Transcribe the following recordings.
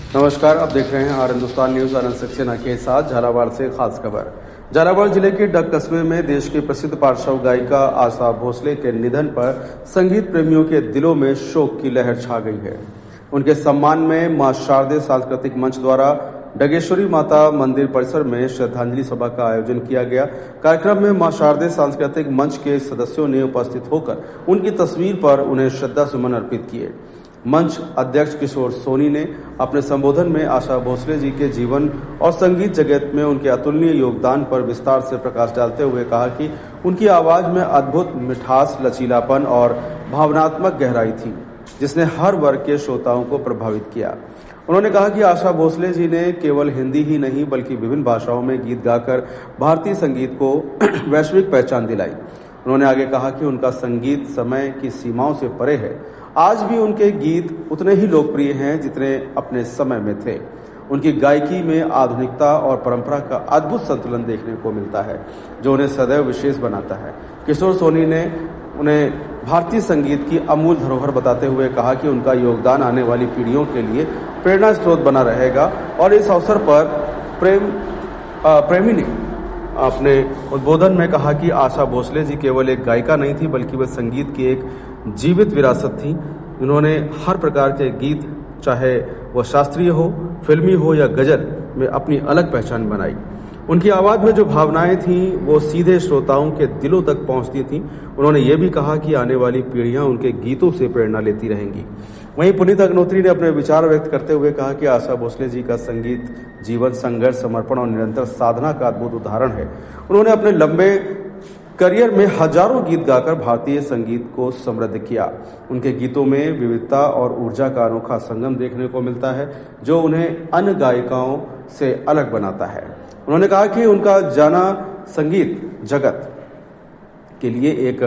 नमस्कार, आप देख रहे हैं आर हिंदुस्तान न्यूज। आनंद सक्सेना के साथ झालावाड़ से खास खबर। झालावाड़ जिले के डग कस्बे में देश की प्रसिद्ध पार्श्व गायिका आशा भोसले के निधन पर संगीत प्रेमियों के दिलों में शोक की लहर छा गई है। उनके सम्मान में मां शारदे सांस्कृतिक मंच द्वारा डगेश्वरी माता मंदिर परिसर में श्रद्धांजलि सभा का आयोजन किया गया। कार्यक्रम में मां शारदे सांस्कृतिक मंच के सदस्यों ने उपस्थित होकर उनकी तस्वीर पर उन्हें श्रद्धा सुमन अर्पित किए। मंच अध्यक्ष किशोर सोनी ने अपने संबोधन में आशा भोसले जी के जीवन और संगीत जगत में उनके अतुलनीय योगदान पर विस्तार से प्रकाश डालते हुए कहा कि उनकी आवाज में अद्भुत मिठास, लचीलापन और भावनात्मक गहराई थी, जिसने हर वर्ग के श्रोताओं को प्रभावित किया। उन्होंने कहा कि आशा भोसले जी ने केवल हिंदी ही नहीं बल्कि विभिन्न भाषाओं में गीत गाकर भारतीय संगीत को वैश्विक पहचान दिलाई। उन्होंने आगे कहा कि उनका संगीत समय की सीमाओं से परे है। आज भी उनके गीत उतने ही लोकप्रिय हैं जितने अपने समय में थे। उनकी गायकी में आधुनिकता और परंपरा का अद्भुत संतुलन देखने को मिलता है, जो उन्हें सदैव विशेष बनाता है। किशोर सोनी ने उन्हें भारतीय संगीत की अमूल्य धरोहर बताते हुए कहा कि उनका योगदान आने वाली पीढ़ियों के लिए प्रेरणा स्रोत बना रहेगा। और इस अवसर पर प्रेमी ने अपने उद्बोधन में कहा कि आशा भोसले जी केवल एक गायिका नहीं थी बल्कि वे संगीत की एक जीवित विरासत थी। उन्होंने हर प्रकार के गीत, चाहे वह शास्त्रीय हो, फिल्मी हो या गजल, में अपनी अलग पहचान बनाई। उनकी आवाज में जो भावनाएं थीं वो सीधे श्रोताओं के दिलों तक पहुंचती थीं। उन्होंने ये भी कहा कि आने वाली पीढ़ियां उनके गीतों से प्रेरणा लेती रहेंगी। वहीं पुनीत अग्नोत्री ने अपने विचार व्यक्त करते हुए कहा कि आशा भोसले जी का संगीत जीवन, संघर्ष, समर्पण और निरंतर साधना का अद्भुत उदाहरण है। उन्होंने अपने लंबे करियर में हजारों गीत गाकर भारतीय संगीत को समृद्ध किया। उनके गीतों में विविधता और ऊर्जा का अनोखा संगम देखने को मिलता है, जो उन्हें अन्य गायिकाओं से अलग बनाता है। उन्होंने कहा कि उनका जाना संगीत जगत के लिए एक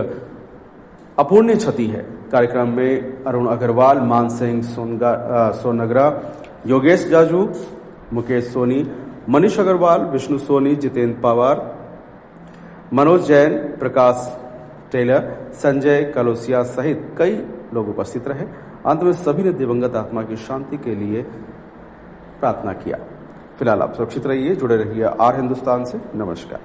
अपूर्णीय क्षति है। कार्यक्रम में अरुण अग्रवाल, मान सिंह सोनगरा, योगेश जाजू, मुकेश सोनी, मनीष अग्रवाल, विष्णु सोनी, जितेंद्र पवार, मनोज जैन, प्रकाश टेलर, संजय कलोसिया सहित कई लोग उपस्थित रहे। अंत में सभी ने दिवंगत आत्मा की शांति के लिए प्रार्थना किया। फिलहाल आप सुरक्षित रहिए, जुड़े रहिए आर हिंदुस्तान से। नमस्कार।